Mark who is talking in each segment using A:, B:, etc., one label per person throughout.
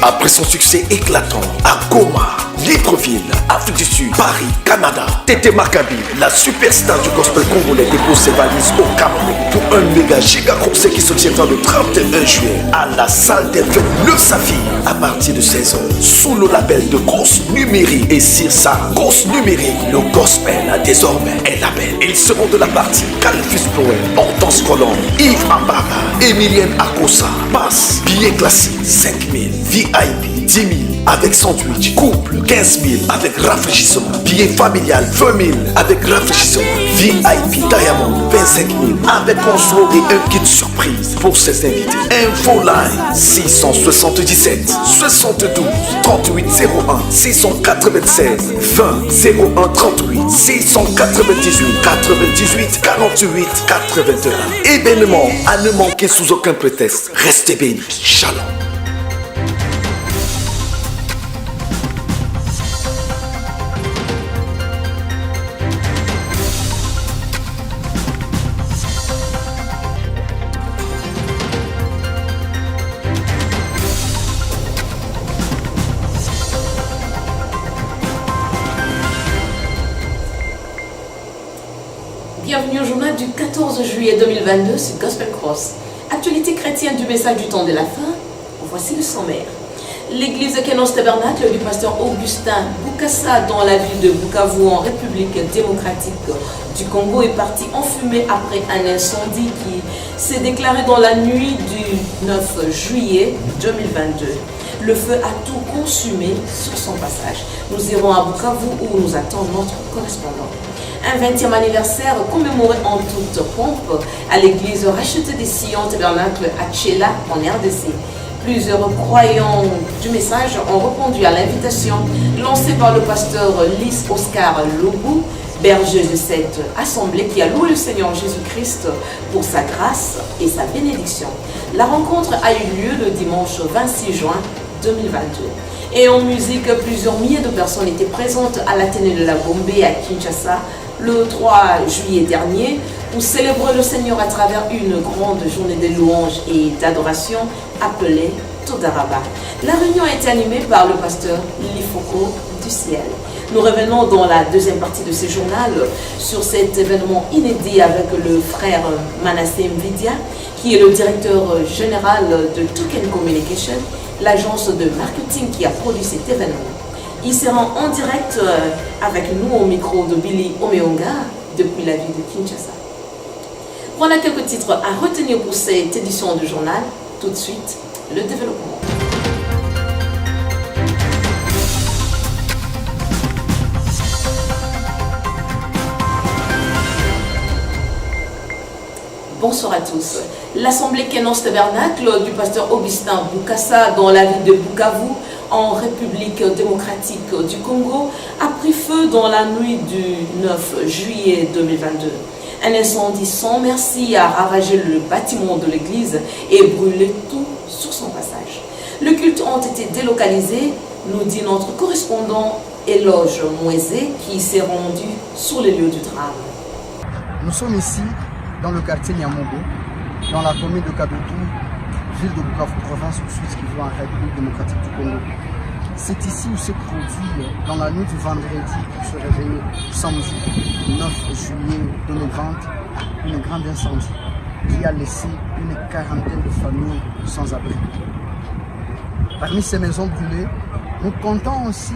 A: Après son succès éclatant à Goma, Libreville, Afrique du Sud, Paris, Canada, Tété Maccabi, la superstar du gospel congolais, dépose ses valises au Cameroun pour un méga giga concert qui se tiendra le 31 juillet à la salle des fêtes Le Saphir à partir de 16h sous le label de Grosse Numérique. Et sur sa Grosse Numérique, le gospel a désormais un label. Ils seront de la partie Calfus Power, Hortense Colombe, Yves Ambara, Emilienne Akosa. Passe, billets classiques 5 000, VIP 10 000 avec sandwich, couple 15 000 avec rafraîchissement, billet familial 20 000 avec rafraîchissement, VIP Diamond 25 000 avec conso et un kit surprise pour ses invités. Info line 677 72 38 01 696 20 01 38 698 98 48 81. Événement à ne manquer sous aucun prétexte. Restez bénis. Shalom.
B: Bienvenue au journal du 14 juillet 2022 sur Gospel Cross. Actualité chrétienne du message du temps de la fin, voici le sommaire. L'église Kenos Tabernacle du pasteur Augustin Bukasa dans la ville de Bukavu en République démocratique du Congo est partie en fumée après un incendie qui s'est déclaré dans la nuit du 9 juillet 2022. Le feu a tout consumé sur son passage. Nous irons à Bukavu où nous attend notre correspondant. Un 20e anniversaire commémoré en toute pompe à l'église rachetée des Sion Tabernacle à Tchela en RDC. Plusieurs croyants du message ont répondu à l'invitation lancée par le pasteur Lys Oscar Lobu, berger de cette assemblée qui a loué le Seigneur Jésus-Christ pour sa grâce et sa bénédiction. La rencontre a eu lieu le dimanche 26 juin 2022. Et en musique, plusieurs milliers de personnes étaient présentes à l'Athénée de la Gombe à Kinshasa le 3 juillet dernier pour célébrer le Seigneur à travers une grande journée de louanges et d'adoration appelée Todaraba. La réunion a été animée par le pasteur Lifoko du ciel. Nous revenons dans la deuxième partie de ce journal sur cet événement inédit avec le frère Manassé Mvidia, qui est le directeur général de Token Communication, l'agence de marketing qui a produit cet événement. Il sera en direct avec nous au micro de Billy Omeonga depuis la ville de Kinshasa. Voilà quelques titres à retenir pour cette édition du journal. Tout de suite, le développement. Bonsoir à tous. L'Assemblée Kenos Tabernacle du pasteur Augustin Bukasa dans la ville de Bukavu en République démocratique du Congo a pris feu dans la nuit du 9 juillet 2022. Un incendie sans merci a ravagé le bâtiment de l'église et brûlé tout sur son passage. Le culte ont été délocalisés, nous dit notre correspondant Éloge Mouezé qui s'est rendu sur les lieux du drame.
C: Nous sommes ici dans le quartier Niamogo, dans la commune de Kadotou, ville de Bukavu, province du Sud Kivu en République démocratique du Congo. C'est ici où s'est produit, dans la nuit du vendredi pour se réveiller samedi 9 juillet 2020, une grande incendie qui a laissé une quarantaine de familles sans abri. Parmi ces maisons brûlées, nous comptons aussi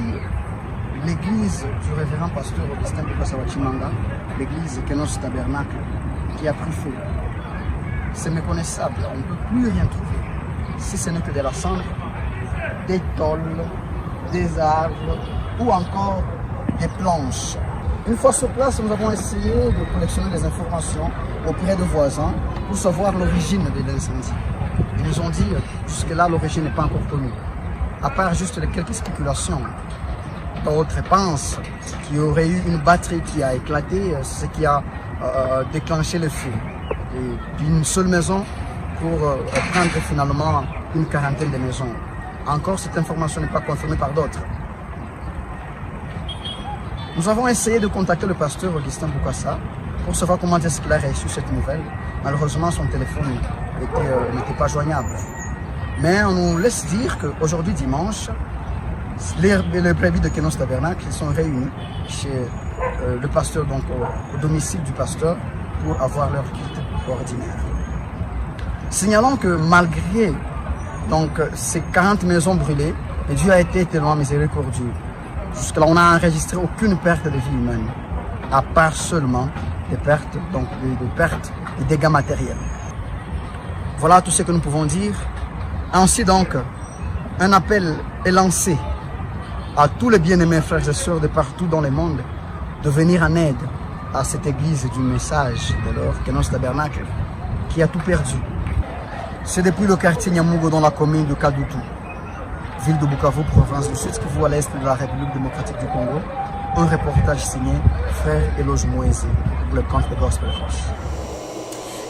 C: l'église du révérend pasteur Augustin Bukasa Wachimanga, l'église Kenos Tabernacle, qui a pris feu. C'est méconnaissable, on ne peut plus rien trouver, si ce n'est que de la cendre, des tôles, des arbres ou encore des planches. Une fois sur place, nous avons essayé de collectionner des informations auprès de voisins pour savoir l'origine de l'incendie. Ils nous ont dit jusque-là l'origine n'est pas encore connue, à part juste quelques spéculations. D'autres pensent qu'il y aurait eu une batterie qui a éclaté, ce qui a déclenché le feu. Et d'une seule maison pour prendre finalement une quarantaine de maisons. Encore, cette information n'est pas confirmée par d'autres. Nous avons essayé de contacter le pasteur Augustin Bukasa pour savoir comment est-ce qu'il a reçu cette nouvelle. Malheureusement, son téléphone n'était pas joignable. Mais on nous laisse dire qu'aujourd'hui, dimanche, les brebis de Kenos Tabernacle sont réunis chez le pasteur, donc au domicile du pasteur, pour avoir leur culte ordinaire. Signalons que malgré donc, ces 40 maisons brûlées, Dieu a été tellement miséricordieux. Jusque-là, on n'a enregistré aucune perte de vie humaine, à part seulement des pertes, donc des pertes et dégâts matériels. Voilà tout ce que nous pouvons dire. Ainsi donc, un appel est lancé à tous les bien-aimés frères et sœurs de partout dans le monde de venir en aide à cette église du message de leur Kenos Tabernacle qui a tout perdu. C'est depuis le quartier Nyamugo dans la commune de Kadutu, ville de Bukavu, province du Sud Kivu à l'est de la République démocratique du Congo. Un reportage signé Frère Eloge Moïse pour le compte de Gospel Cross.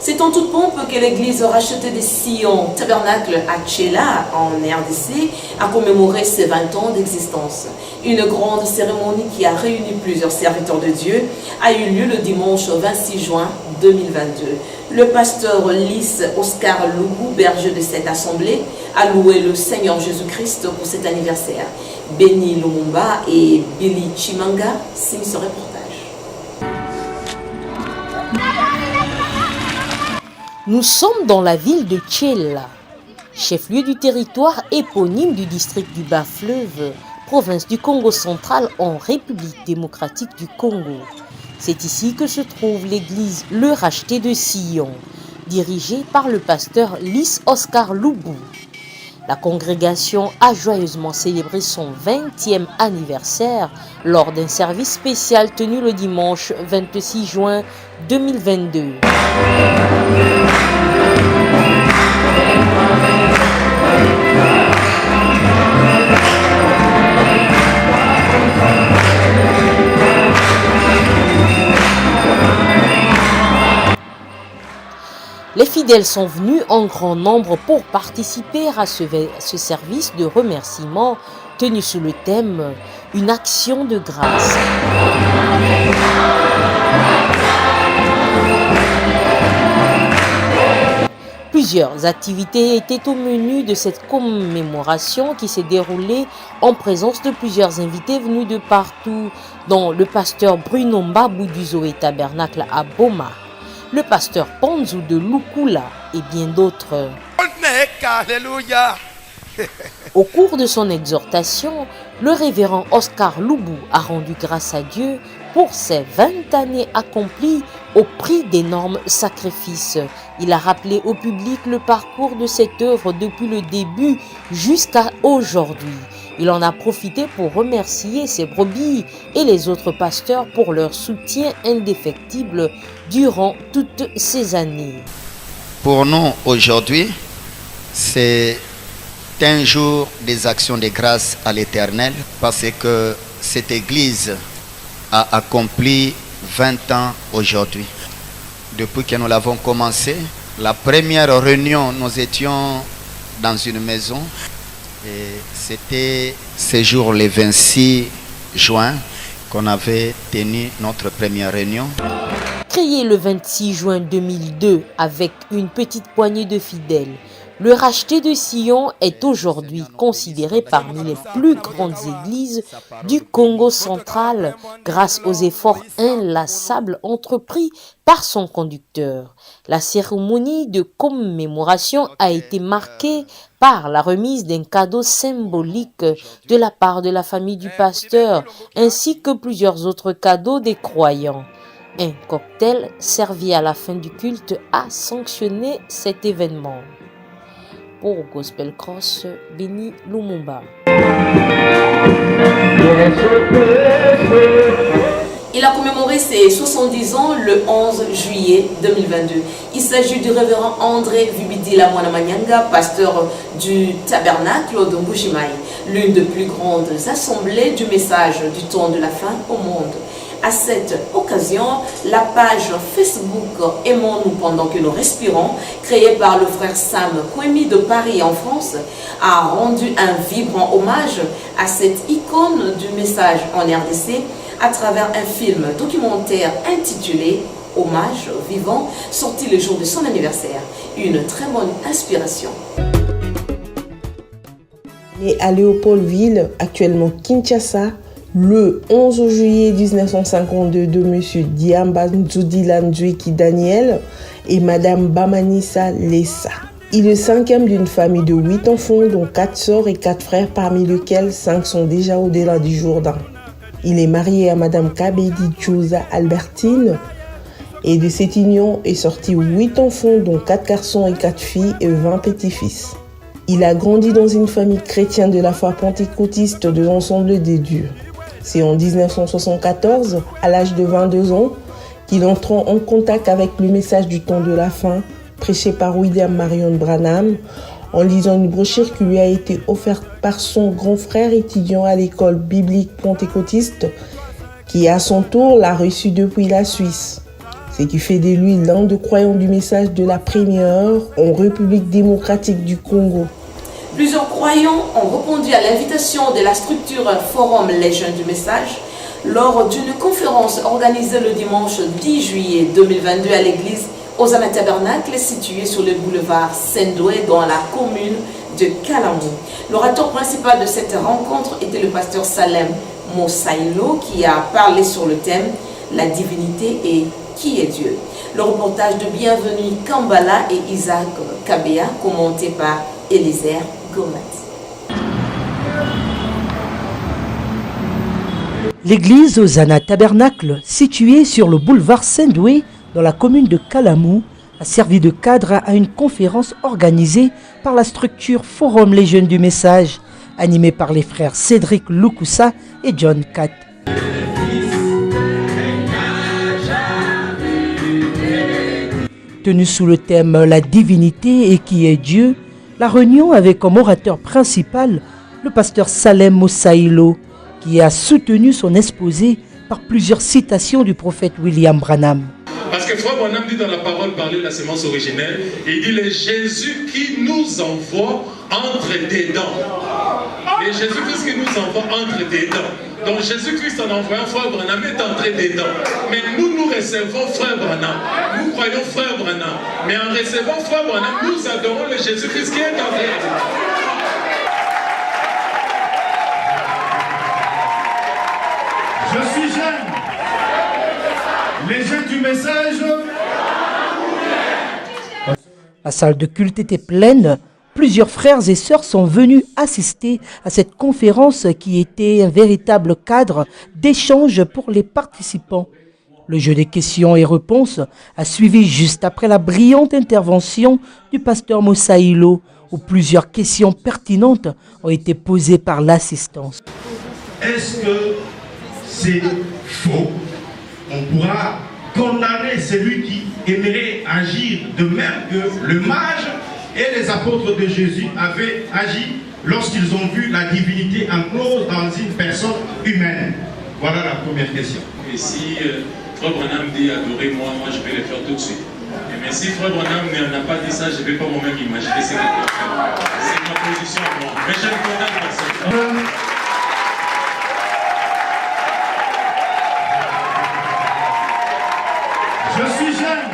B: C'est en toute pompe que l'église rachetée de Sion Tabernacle à Tchela, en RDC, a commémoré ses 20 ans d'existence. Une grande cérémonie qui a réuni plusieurs serviteurs de Dieu a eu lieu le dimanche 26 juin 2022. Le pasteur Lys Oscar Loubou, berger de cette assemblée, a loué le Seigneur Jésus-Christ pour cet anniversaire. Benny Lumumba et Billy Chimanga signent ce reportage.
D: Nous sommes dans la ville de Tchela, chef-lieu du territoire éponyme du district du Bas-Fleuve, province du Congo central en République démocratique du Congo. C'est ici que se trouve l'église Le Racheté de Sion, dirigée par le pasteur Lys Oscar Loubou. La congrégation a joyeusement célébré son 20e anniversaire lors d'un service spécial tenu le dimanche 26 juin 2022. Les fidèles sont venus en grand nombre pour participer à ce service de remerciement tenu sous le thème « Une action de grâce ». Plusieurs activités étaient au menu de cette commémoration qui s'est déroulée en présence de plusieurs invités venus de partout, dont le pasteur Bruno Mbabou du Zoé Tabernacle à Boma, le pasteur Panzou de Lukula et bien d'autres.
A: Alléluia.
D: Au cours de son exhortation, le révérend Oscar Loubou a rendu grâce à Dieu pour ses 20 années accomplies au prix d'énormes sacrifices. Il a rappelé au public le parcours de cette œuvre depuis le début jusqu'à aujourd'hui. Il en a profité pour remercier ses brebis et les autres pasteurs pour leur soutien indéfectible durant toutes ces années.
E: Pour nous, aujourd'hui, c'est un jour des actions de grâce à l'Éternel parce que cette église a accompli 20 ans aujourd'hui. Depuis que nous l'avons commencé, la première réunion, nous étions dans une maison et c'était ce jour, le 26 juin, qu'on avait tenu notre première réunion.
D: Créé le 26 juin 2002 avec une petite poignée de fidèles, le Racheté de Sion est aujourd'hui considéré parmi les plus grandes églises du Congo central grâce aux efforts inlassables entrepris par son conducteur. La cérémonie de commémoration a été marquée par la remise d'un cadeau symbolique de la part de la famille du pasteur ainsi que plusieurs autres cadeaux des croyants. Un cocktail servi à la fin du culte a sanctionné cet événement. Pour Gospel Cross, Benny Lumumba.
B: Il a commémoré ses 70 ans le 11 juillet 2022. Il s'agit du révérend André Vibidila Mwanamanyanga, pasteur du tabernacle de Mbujimaï, l'une des plus grandes assemblées du message du temps de la fin au monde. À cette occasion, la page Facebook Aimons-nous pendant que nous respirons, créée par le frère Sam Kwemi de Paris en France, a rendu un vibrant hommage à cette icône du message en RDC à travers un film documentaire intitulé Hommage vivant, sorti le jour de son anniversaire. Une très bonne inspiration.
F: Né à Léopoldville, actuellement Kinshasa, le 11 juillet 1952 de M. Diamba Nzudila Nzweki Daniel et Mme Bamanisa Lessa. Il est le cinquième d'une famille de 8 enfants, dont 4 sœurs et 4 frères, parmi lesquels 5 sont déjà au-delà du Jourdain. Il est marié à Mme Kabedi Djouza Albertine et de cette union est sorti 8 enfants, dont 4 garçons et 4 filles et 20 petits-fils. Il a grandi dans une famille chrétienne de la foi pentecôtiste de l'Ensemble des Dieux. C'est en 1974, à l'âge de 22 ans, qu'il entre en contact avec le message du temps de la fin, prêché par William Marion Branham, en lisant une brochure qui lui a été offerte par son grand frère étudiant à l'école biblique pentecôtiste, qui à son tour l'a reçu depuis la Suisse. Ce qui fait de lui l'un des croyants du message de la première heure en République démocratique du Congo.
B: Plusieurs croyants ont répondu à l'invitation de la structure Forum Les Jeunes du Message lors d'une conférence organisée le dimanche 10 juillet 2022 à l'église Hosanna Tabernacle située sur le boulevard Sendoué dans la commune de Kalamou. L'orateur principal de cette rencontre était le pasteur Salem Mosaïlo qui a parlé sur le thème « La divinité et qui est Dieu ». Le reportage de Bienvenue Kambala et Isaac Kabea commenté par Élisère Gomet.
G: L'église Hosanna Tabernacle, située sur le boulevard Sendoué dans la commune de Kalamou, a servi de cadre à une conférence organisée par la structure Forum Les Jeunes du Message, animée par les frères Cédric Lukusa et John Kat. Tenue sous le thème « La divinité et qui est Dieu », la réunion avait comme orateur principal le pasteur Salem Mosaïlo, qui a soutenu son exposé par plusieurs citations du prophète William Branham.
H: Parce que Frère Branham dit dans la parole parler de la sémence originelle, il dit le Jésus qui nous envoie entre des dents. Le Jésus-Christ qui nous envoie entre des dents. Donc Jésus-Christ en envoyant Frère Branham est entré des dents. Mais nous recevons Frère Branham. Nous croyons Frère Branham. Mais en recevant Frère Branham, nous adorons le Jésus-Christ qui est entré des dents.
I: Je suis jeune. Les jeunes du message.
G: La salle de culte était pleine. Plusieurs frères et sœurs sont venus assister à cette conférence qui était un véritable cadre d'échange pour les participants. Le jeu des questions et réponses a suivi juste après la brillante intervention du pasteur Mosaïlo, où plusieurs questions pertinentes ont été posées par l'assistance.
I: Est-ce que c'est faux? On pourra condamner celui qui aimerait agir de même que le mage et les apôtres de Jésus avaient agi lorsqu'ils ont vu la divinité enclose dans une personne humaine. Voilà la première question.
H: Et si Frère Branham dit adorez-moi, moi je vais le faire tout de suite. Mais si Frère Branham n'a pas dit ça, je ne vais pas moi-même imaginer ce qu'il doit faire. C'est ma position à moi. Mais je ne condamne personne.
I: Je suis jeune.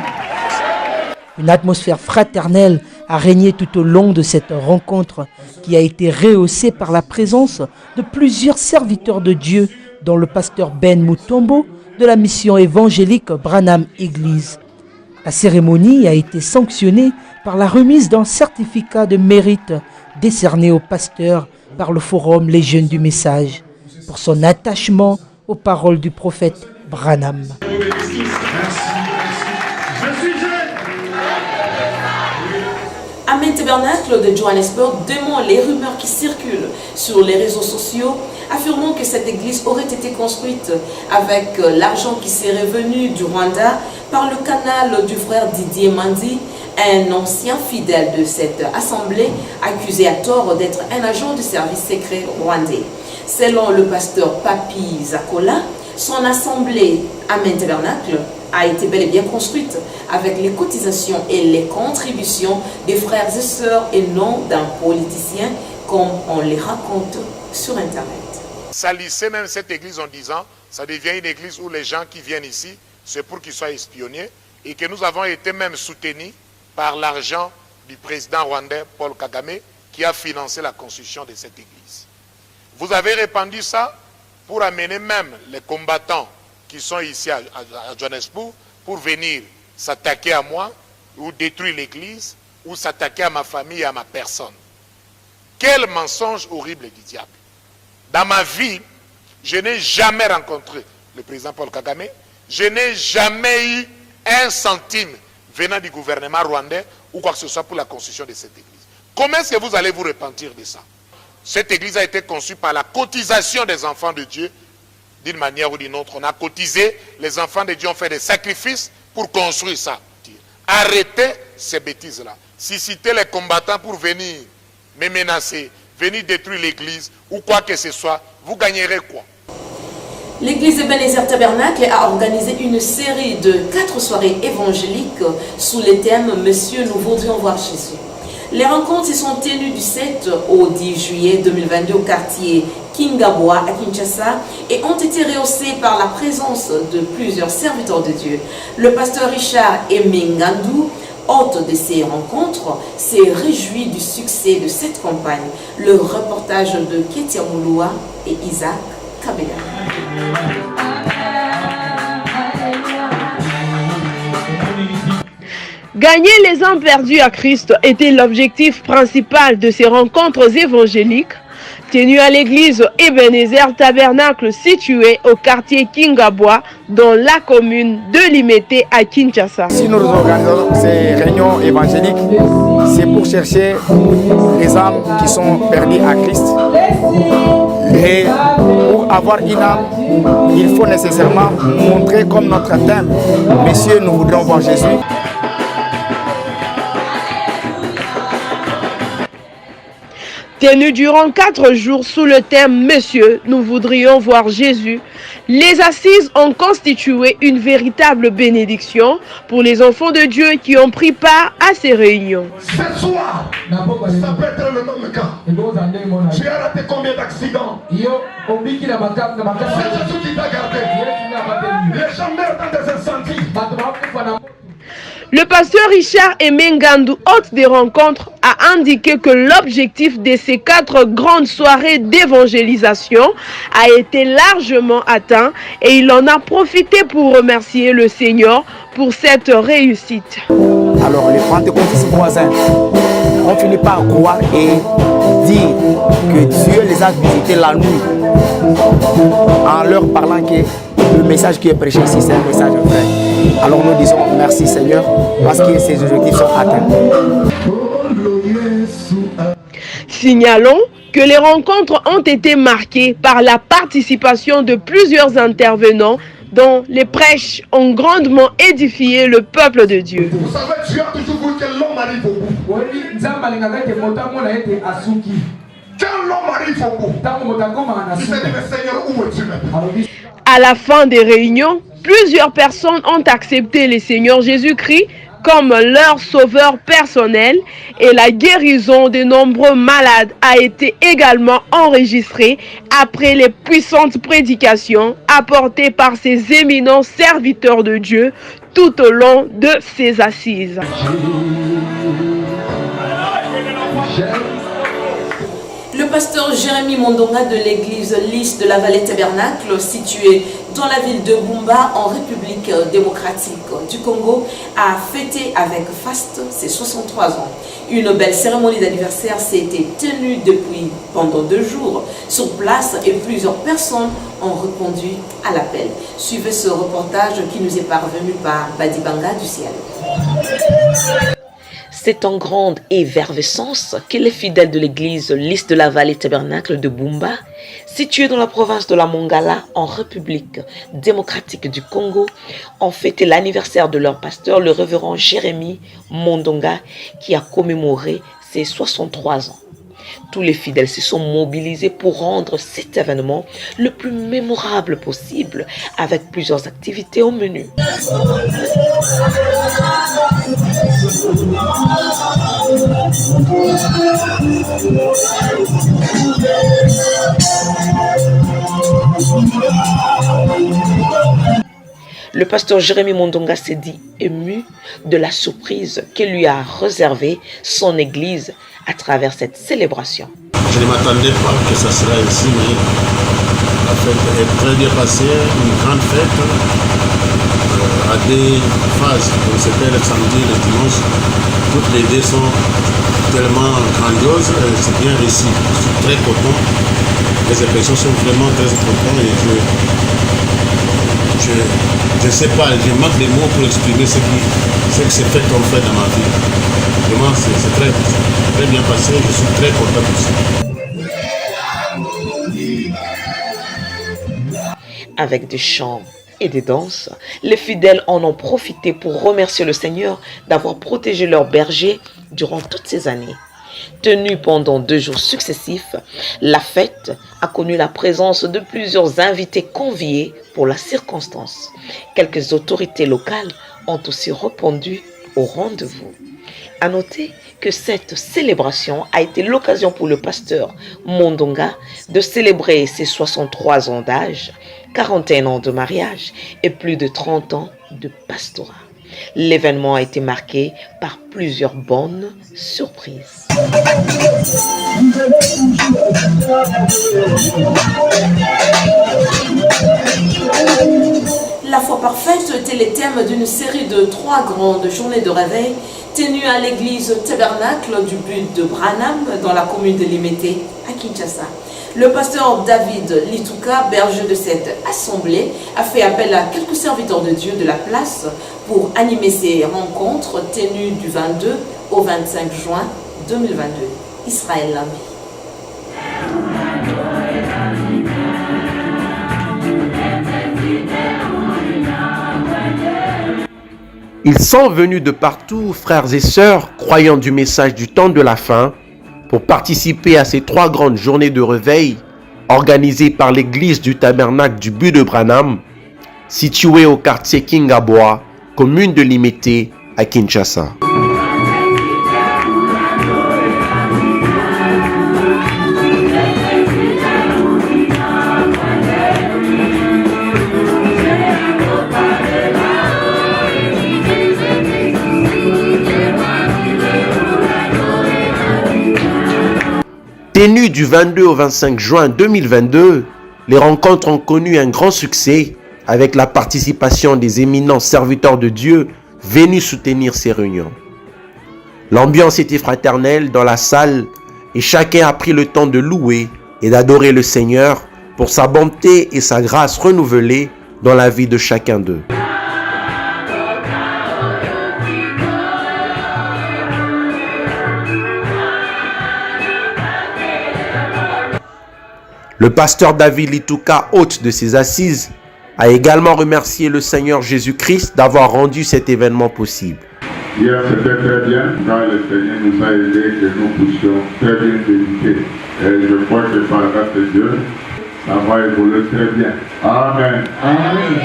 G: Une atmosphère fraternelle a régné tout au long de cette rencontre qui a été rehaussée par la présence de plusieurs serviteurs de Dieu, dont le pasteur Ben Mutombo de la mission évangélique Branham Église. La cérémonie a été sanctionnée par la remise d'un certificat de mérite décerné au pasteur par le Forum Les Jeunes du Message pour son attachement aux paroles du prophète Branham.
I: Merci. Je suis jeune.
B: Amen Tabernacle de Johannesburg dément les rumeurs qui circulent sur les réseaux sociaux, affirmant que cette église aurait été construite avec l'argent qui serait venu du Rwanda par le canal du frère Didier Mandi, un ancien fidèle de cette assemblée, accusé à tort d'être un agent du service secret rwandais. Selon le pasteur Papi Zakola, son assemblée Amen Tabernacle a été bel et bien construite avec les cotisations et les contributions des frères et sœurs et non d'un politicien comme on les raconte sur Internet.
J: Salissez même cette église en disant ça devient une église où les gens qui viennent ici, c'est pour qu'ils soient espionnés et que nous avons été même soutenus par l'argent du président rwandais Paul Kagame qui a financé la construction de cette église. Vous avez répandu ça pour amener même les combattants qui sont ici à Johannesburg pour venir s'attaquer à moi ou détruire l'église ou s'attaquer à ma famille et à ma personne. Quel mensonge horrible du diable. Dans ma vie, je n'ai jamais rencontré le président Paul Kagame, je n'ai jamais eu un centime venant du gouvernement rwandais ou quoi que ce soit pour la construction de cette église. Comment est-ce que vous allez vous repentir de ça? Cette église a été conçue par la cotisation des enfants de Dieu, d'une manière ou d'une autre. On a cotisé, les enfants de Dieu ont fait des sacrifices pour construire ça. Arrêtez ces bêtises-là. Suscitez les combattants pour venir me menacer, venir détruire l'église ou quoi que ce soit, vous gagnerez quoi?
B: L'église Ebenezer Tabernacle a organisé une série de 4 soirées évangéliques sous le thème « Monsieur, nous voudrions voir Jésus ». Les rencontres se sont tenues du 7 au 10 juillet 2022 au quartier Kingabwa à Kinshasa et ont été rehaussées par la présence de plusieurs serviteurs de Dieu. Le pasteur Richard Emengandu, hôte de ces rencontres, s'est réjoui du succès de cette campagne. Le reportage de Ketia Mouloua et Isaac Kabela.
K: Gagner les âmes perdues à Christ était l'objectif principal de ces rencontres évangéliques tenues à l'église Ebenezer Tabernacle située au quartier Kingabwa dans la commune de Limete à Kinshasa.
L: Si nous organisons ces réunions évangéliques, c'est pour chercher les âmes qui sont perdues à Christ. Et pour avoir une âme, il faut nécessairement montrer comme notre thème, Messieurs, nous voudrions voir Jésus.
K: Tenu durant 4 jours sous le thème « Messieurs, nous voudrions voir Jésus », les assises ont constitué une véritable bénédiction pour les enfants de Dieu qui ont pris part à ces réunions.
M: Ce soir, ça peut être le même cas. Tu as raté combien d'accidents? C'est Jésus qui t'a gardé. Les gens meurent dans des incendies.
K: Le pasteur Richard Emengandu, hôte des rencontres, a indiqué que l'objectif de ces 4 grandes soirées d'évangélisation a été largement atteint et il en a profité pour remercier le Seigneur pour cette réussite.
L: Alors les pentecôtistes voisins ont fini par croire et dire que Dieu les a visités la nuit en leur parlant que le message qui est prêché ici, c'est un message vrai. Alors nous disons merci Seigneur parce que ces objectifs sont atteints.
K: Signalons que les rencontres ont été marquées par la participation de plusieurs intervenants dont les prêches ont grandement édifié le peuple de Dieu.
M: Vous savez, Dieu a toujours voulu que l'homme arrive au bout. Quand l'homme arrive au bout, il s'est dit, mais Seigneur, où es-tu maintenant?
K: À la fin des réunions, plusieurs personnes ont accepté le Seigneur Jésus-Christ comme leur sauveur personnel et la guérison de nombreux malades a été également enregistrée après les puissantes prédications apportées par ces éminents serviteurs de Dieu tout au long de ces assises.
B: Le pasteur Jérémy Mondonga de l'église Lys de la Vallée Tabernacle, située dans la ville de Bumba, en République démocratique du Congo, a fêté avec faste ses 63 ans. Une belle cérémonie d'anniversaire s'est tenue depuis pendant 2 jours sur place et plusieurs personnes ont répondu à l'appel. Suivez ce reportage qui nous est parvenu par Badibanga du ciel.
D: C'est en grande effervescence que les fidèles de l'église Lys de la Vallée Tabernacle de Bumba, située dans la province de la Mongala, en République démocratique du Congo, ont fêté l'anniversaire de leur pasteur, le révérend Jérémy Mondonga, qui a commémoré ses 63 ans. Tous les fidèles se sont mobilisés pour rendre cet événement le plus mémorable possible, avec plusieurs activités au menu. Le pasteur Jérémy Mondonga s'est dit ému de la surprise que lui a réservée son église
F: à travers cette célébration.
N: Je ne m'attendais pas que ça sera ici, mais la fête est très bien passée, une grande fête à des phases. Donc c'était le samedi et le dimanche. Toutes les deux sont tellement grandioses, c'est bien réussi. Je suis très content. Les impressions sont vraiment très importantes et je ne sais pas, je manque des mots pour exprimer ce que ces fêtes ont fait dans ma vie. Vraiment, c'est très bien passé, je suis très content aussi.
F: Avec des chants et des danses, les fidèles en ont profité pour remercier le Seigneur d'avoir protégé leurs bergers durant toutes ces années. Tenue pendant 2 jours successifs, la fête a connu la présence de plusieurs invités conviés pour la circonstance. Quelques autorités locales ont aussi répondu au rendez-vous. À noter que cette célébration a été l'occasion pour le pasteur Mondonga de célébrer ses 63 ans d'âge, 41 ans de mariage et plus de 30 ans de pastorat. L'événement a été marqué par plusieurs bonnes surprises.
B: La foi parfaite était le thème d'une série de 3 grandes journées de réveil tenues à l'église Tabernacle du but de Branham dans la commune de Limete à Kinshasa. Le pasteur David Lituka, berger de cette assemblée, a fait appel à quelques serviteurs de Dieu de la place pour animer ces rencontres tenues du 22 au 25 juin 2022. Israël Lambi.
O: Ils sont venus de partout, frères et sœurs, croyant du message du temps de la fin, pour participer à ces 3 grandes journées de réveil organisées par l'église du Tabernacle du but de Branham, située au quartier Kingaboa, commune de Limete à Kinshasa. Tenues du 22 au 25 juin 2022, les rencontres ont connu un grand succès avec la participation des éminents serviteurs de Dieu venus soutenir ces réunions. L'ambiance était fraternelle dans la salle et chacun a pris le temps de louer et d'adorer le Seigneur pour sa bonté et sa grâce renouvelée dans la vie de chacun d'eux. Le pasteur David Lituka, hôte de ces assises, a également remercié le Seigneur Jésus-Christ d'avoir rendu cet événement possible.
P: Hier, c'était très bien, quand le Seigneur nous a aidés que nous puissions très bien méditer. Et je crois que par la grâce de Dieu, ça va évoluer très bien. Amen. Amen.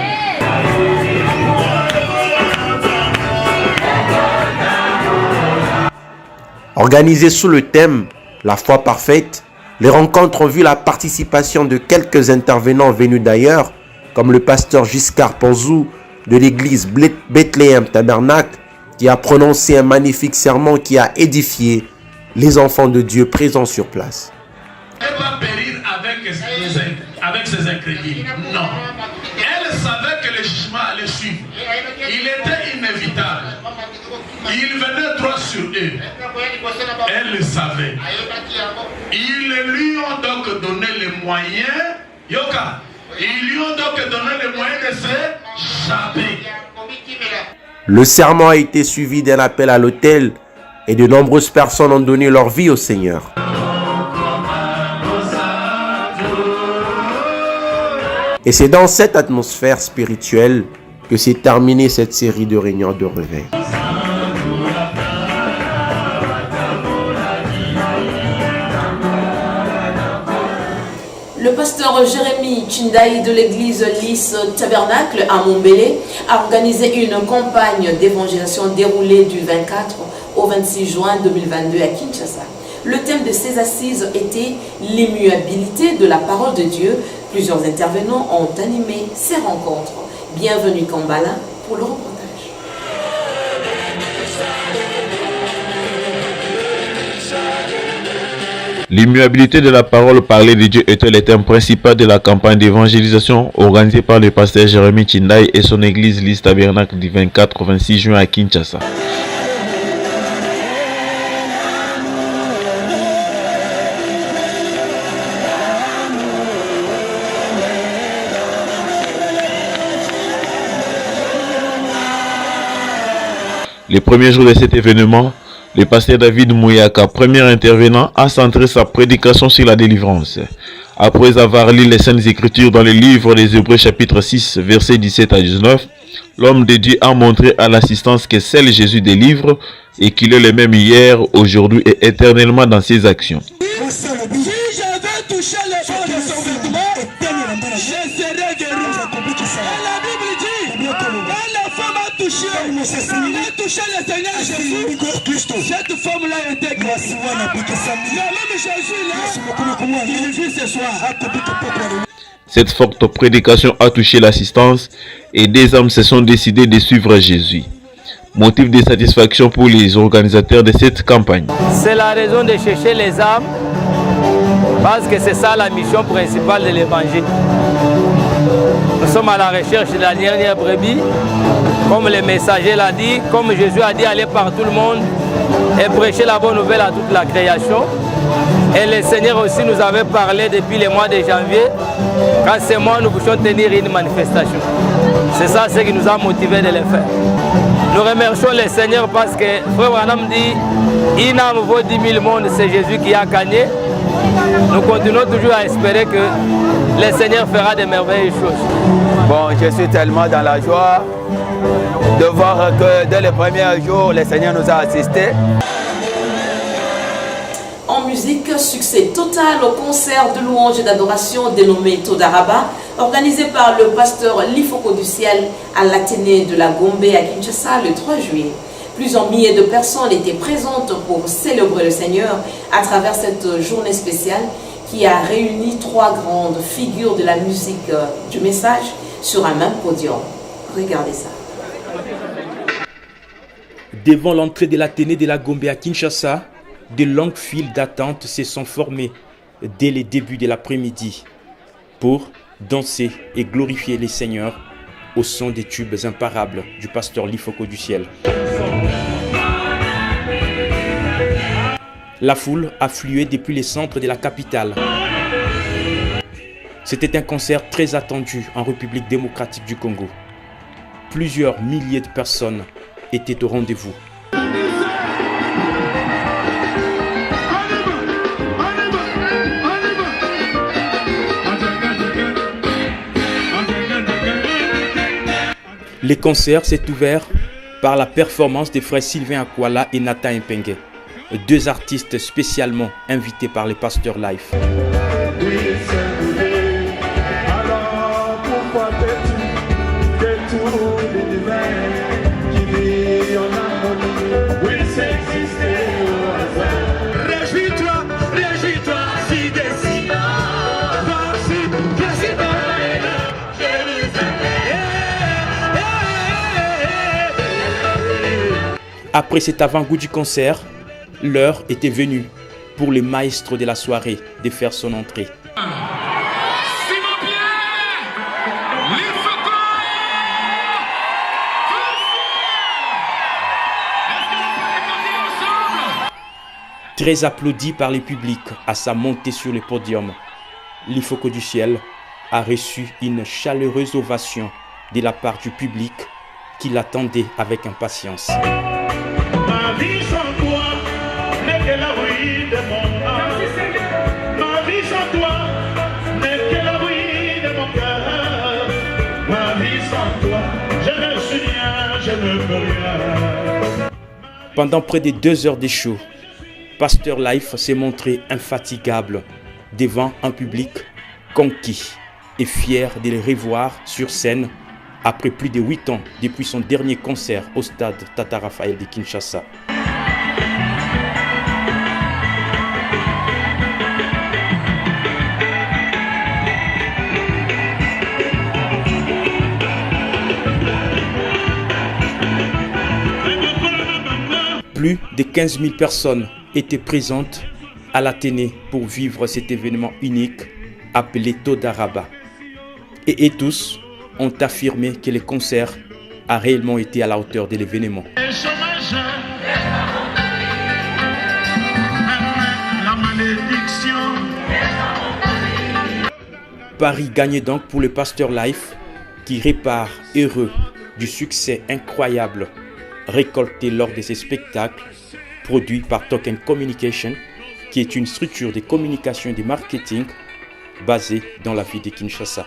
O: Organisées sous le thème « La foi parfaite », les rencontres ont vu la participation de quelques intervenants venus d'ailleurs, comme le pasteur Giscard Panzou de l'église Bethléem Tabernacle, qui a prononcé un magnifique sermon qui a édifié les enfants de Dieu présents sur place.
H: Elle va périr avec ses incrédules. Non. Elle savait que le jugement allait suivre. Il était inévitable. Il venait droit sur eux. Elle le savait. Ils lui ont donc donné les moyens. Yoka. Ils lui ont donc donné les moyens de s'échapper.
O: Le serment a été suivi d'un appel à l'autel et de nombreuses personnes ont donné leur vie au Seigneur. Et c'est dans cette atmosphère spirituelle que s'est terminée cette série de réunions de réveil.
B: Le pasteur Jérémy Chindaï de l'église Lys Tabernacle à Montbélé a organisé une campagne d'évangélisation déroulée du 24 au 26 juin 2022 à Kinshasa. Le thème de ces assises était l'immuabilité de la parole de Dieu. Plusieurs intervenants ont animé ces rencontres. Bienvenue Kambala pour le reportage.
Q: L'immuabilité de la parole parlée de Dieu était le thème principal de la campagne d'évangélisation organisée par le pasteur Jérémy Tshindai et son église Lys Tabernacle du 24 au 26 juin à Kinshasa. Les premiers jours de cet événement, le pasteur David Mouyaka, premier intervenant, a centré sa prédication sur la délivrance. Après avoir lu les Saintes Écritures dans le livre des Hébreux chapitre 6, versets 17 à 19, l'homme de Dieu a montré à l'assistance que seul Jésus délivre et qu'il est le même hier, aujourd'hui et éternellement dans ses actions.
M: Si j'avais touché le fond de son vêtement, je serais guéri. Et la Bible dit, quand la femme a touché le Seigneur Jésus, cette femme-là était guérie. Le même Jésus-là, il vit ce soir.
Q: Cette forte prédication a touché l'assistance et des hommes se sont décidés de suivre Jésus. Motif de satisfaction pour les organisateurs de cette campagne.
R: C'est la raison de chercher les âmes, parce que c'est ça la mission principale de l'évangile. Nous sommes à la recherche de la dernière brebis, comme le messager l'a dit, comme Jésus a dit, aller par tout le monde et prêcher la bonne nouvelle à toute la création. Et le Seigneur aussi nous avait parlé depuis le mois de janvier, qu'en ce mois nous pouvions tenir une manifestation. C'est ça ce qui nous a motivés de le faire. Nous remercions le Seigneur parce que Frère Branham dit, une âme vaut 10 000 mondes, c'est Jésus qui a gagné. Nous continuons toujours à espérer que le Seigneur fera de merveilleuses choses.
S: Bon, je suis tellement dans la joie de voir que dès le premier jour, le Seigneur nous a assistés.
B: En musique, succès total au concert de louange et d'adoration dénommé Todaraba, organisé par le pasteur Lifoko du Ciel à l'Athénée de la Gombe à Kinshasa le 3 juillet. Plusieurs milliers de personnes étaient présentes pour célébrer le Seigneur à travers cette journée spéciale qui a réuni trois grandes figures de la musique du message sur un même podium. Regardez ça.
T: Devant l'entrée de l'Athénée de la Gombe à Kinshasa, de longues files d'attente se sont formées dès le début de l'après-midi pour danser et glorifier les seigneurs au son des tubes imparables du pasteur Lifoko du Ciel. La foule affluait depuis les centres de la capitale. C'était un concert très attendu en République démocratique du Congo. Plusieurs milliers de personnes étaient au rendez-vous. Le concert s'est ouvert par la performance des frères Sylvain Akwala et Nathan Mpenge, deux artistes spécialement invités par les pasteurs Life. Après cet avant-goût du concert, l'heure était venue pour le maestro de la soirée de faire son entrée. Très applaudi par le public à sa montée sur le podium, Lifoko du Ciel a reçu une chaleureuse ovation de la part du public qui l'attendait avec impatience.
M: Ma vie sans toi n'est que la ruine de mon âme. Ma vie sans toi n'est que la ruine de mon cœur. Ma vie sans toi, je ne suis rien, je ne peux rien.
T: Pendant près de 2 heures de show, Pasteur Life s'est montré infatigable devant un public conquis et fier de le revoir sur scène après plus de 8 ans depuis son dernier concert au stade Tata Raphaël de Kinshasa. Plus de 15 000 personnes étaient présentes à l'Athénée pour vivre cet événement unique appelé Todaraba. Et tous ont affirmé que le concert a réellement été à la hauteur de l'événement. Paris gagne donc pour le Pasteur Life qui repart heureux du succès incroyable récolté lors de ces spectacles produits par Token Communication, qui est une structure de communication et de marketing basée dans la ville de Kinshasa.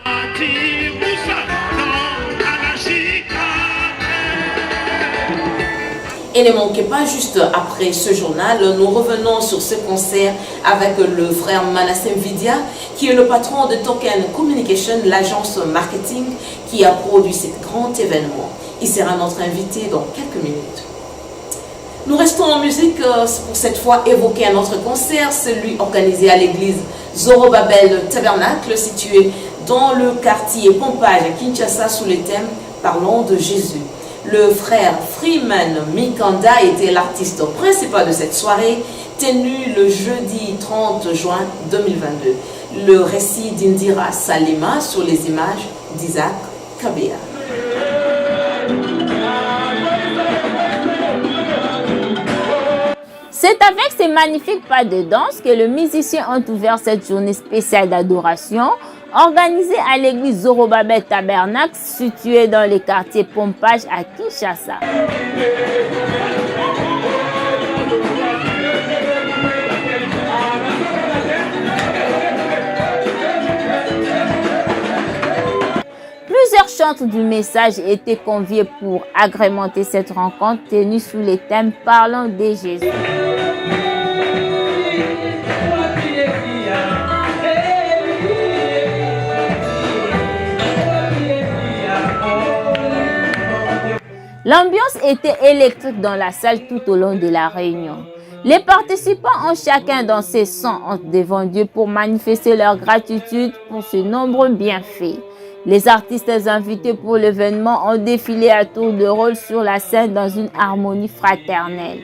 B: Et ne manquez pas, juste après ce journal, nous revenons sur ce concert avec le frère Manasseh Vidia, qui est le patron de Token Communication, l'agence marketing qui a produit ce grand événement. Il sera notre invité dans quelques minutes. Nous restons en musique pour cette fois évoquer un autre concert, celui organisé à l'église Zorobabel Tabernacle, situé dans le quartier Pompage à Kinshasa, sous le thème « Parlons de Jésus ». Le frère Freeman Mikanda était l'artiste principal de cette soirée, tenue le jeudi 30 juin 2022. Le récit d'Indira Salima sur les images d'Isaac Kabea.
U: C'est avec ces magnifiques pas de danse que les musiciens ont ouvert cette journée spéciale d'adoration organisée à l'église Zorobabel Tabernacle située dans le quartier Pompage à Kinshasa. Plusieurs chantres du message étaient conviés pour agrémenter cette rencontre tenue sous les thèmes « Parlons de Jésus ». L'ambiance était électrique dans la salle tout au long de la réunion. Les participants ont chacun dansé sans honte devant Dieu pour manifester leur gratitude pour ses nombreux bienfaits. Les artistes invités pour l'événement ont défilé à tour de rôle sur la scène dans une harmonie fraternelle.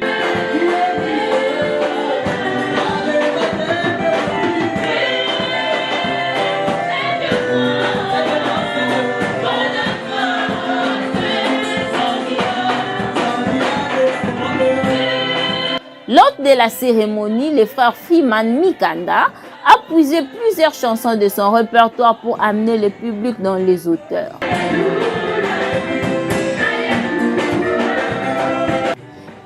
U: Lors de la cérémonie, le frère Freeman Mikanda a puisé plusieurs chansons de son répertoire pour amener le public dans les auteurs.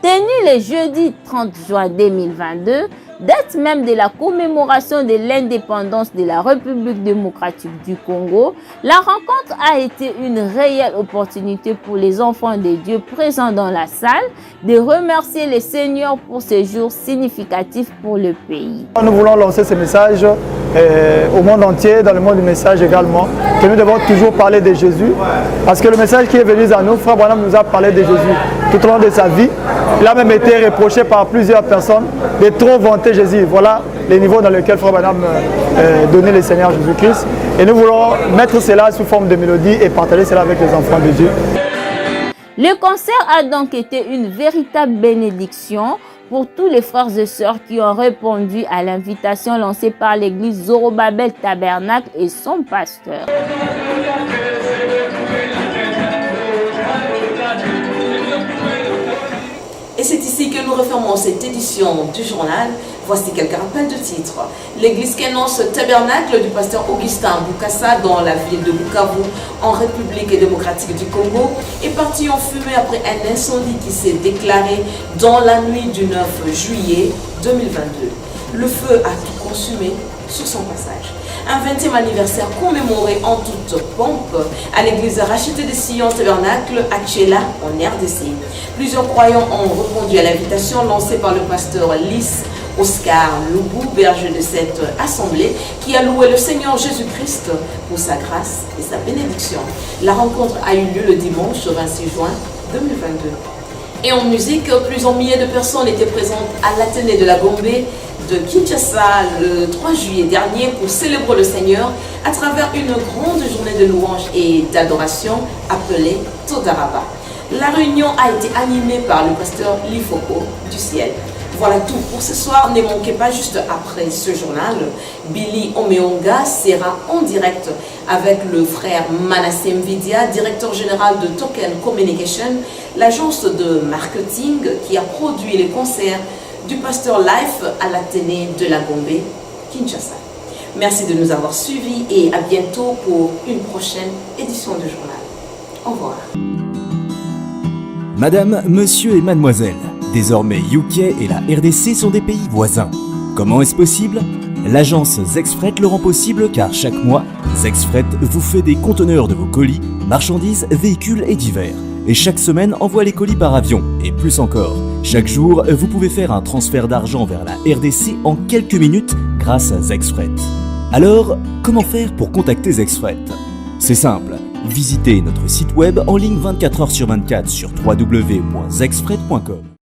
U: Tenu le jeudi 30 juin 2022, date même de la commémoration de l'indépendance de la République démocratique du Congo, la rencontre a été une réelle opportunité pour les enfants de Dieu présents dans la salle de remercier le Seigneur pour ce jour significatif pour le pays.
V: Nous voulons lancer ce message au monde entier, dans le monde du message également, que nous devons toujours parler de Jésus, parce que le message qui est venu à nous, Frère Branham nous a parlé de Jésus tout au long de sa vie. Il a même été reproché par plusieurs personnes de trop vanter Jésus. Voilà les niveaux dans lesquels Frère Branham donnait le Seigneur Jésus-Christ. Et nous voulons mettre cela sous forme de mélodie et partager cela avec les enfants de Dieu.
U: Le concert a donc été une véritable bénédiction pour tous les frères et sœurs qui ont répondu à l'invitation lancée par l'église Zorobabel Tabernacle et son pasteur.
B: Et c'est ici que nous refermons cette édition du journal. Voici quelques rappels de titres. L'église Kenos Tabernacle du pasteur Augustin Boukassa dans la ville de Bukavu, en République démocratique du Congo, est partie en fumée après un incendie qui s'est déclaré dans la nuit du 9 juillet 2022. Le feu a tout consumé sur son passage. Un 20e anniversaire commémoré en toute pompe à l'église rachetée de Sion Tabernacle à Tchela en RDC. Plusieurs croyants ont répondu à l'invitation lancée par le pasteur Lys Oscar Loubou, berger de cette assemblée, qui a loué le Seigneur Jésus-Christ pour sa grâce et sa bénédiction. La rencontre a eu lieu le dimanche 26 juin 2022. Et en musique, plusieurs milliers de personnes étaient présentes à l'Athénée de la Gombe de Kinshasa le 3 juillet dernier pour célébrer le Seigneur à travers une grande journée de louanges et d'adoration appelée Todaraba. La réunion a été animée par le pasteur Lifoko du ciel. Voilà tout pour ce soir. Ne manquez pas, juste après ce journal, Billy Omeonga sera en direct avec le frère Manasseh Mvidia, directeur général de Token Communication, l'agence de marketing qui a produit les concerts du pasteur Life à l'Athénée de la Gombe, Kinshasa. Merci de nous avoir suivis et à bientôt pour une prochaine édition du journal. Au revoir.
A: Madame, monsieur et mademoiselle, désormais UK et la RDC sont des pays voisins. Comment est-ce possible? L'agence Zexfret le rend possible car chaque mois, Zexfret vous fait des conteneurs de vos colis, marchandises, véhicules et divers. Et chaque semaine envoie les colis par avion, et plus encore. Chaque jour, vous pouvez faire un transfert d'argent vers la RDC en quelques minutes grâce à Zexfret. Alors, comment faire pour contacter Zexfret? C'est simple, visitez notre site web en ligne 24h sur 24 sur www.zexfret.com.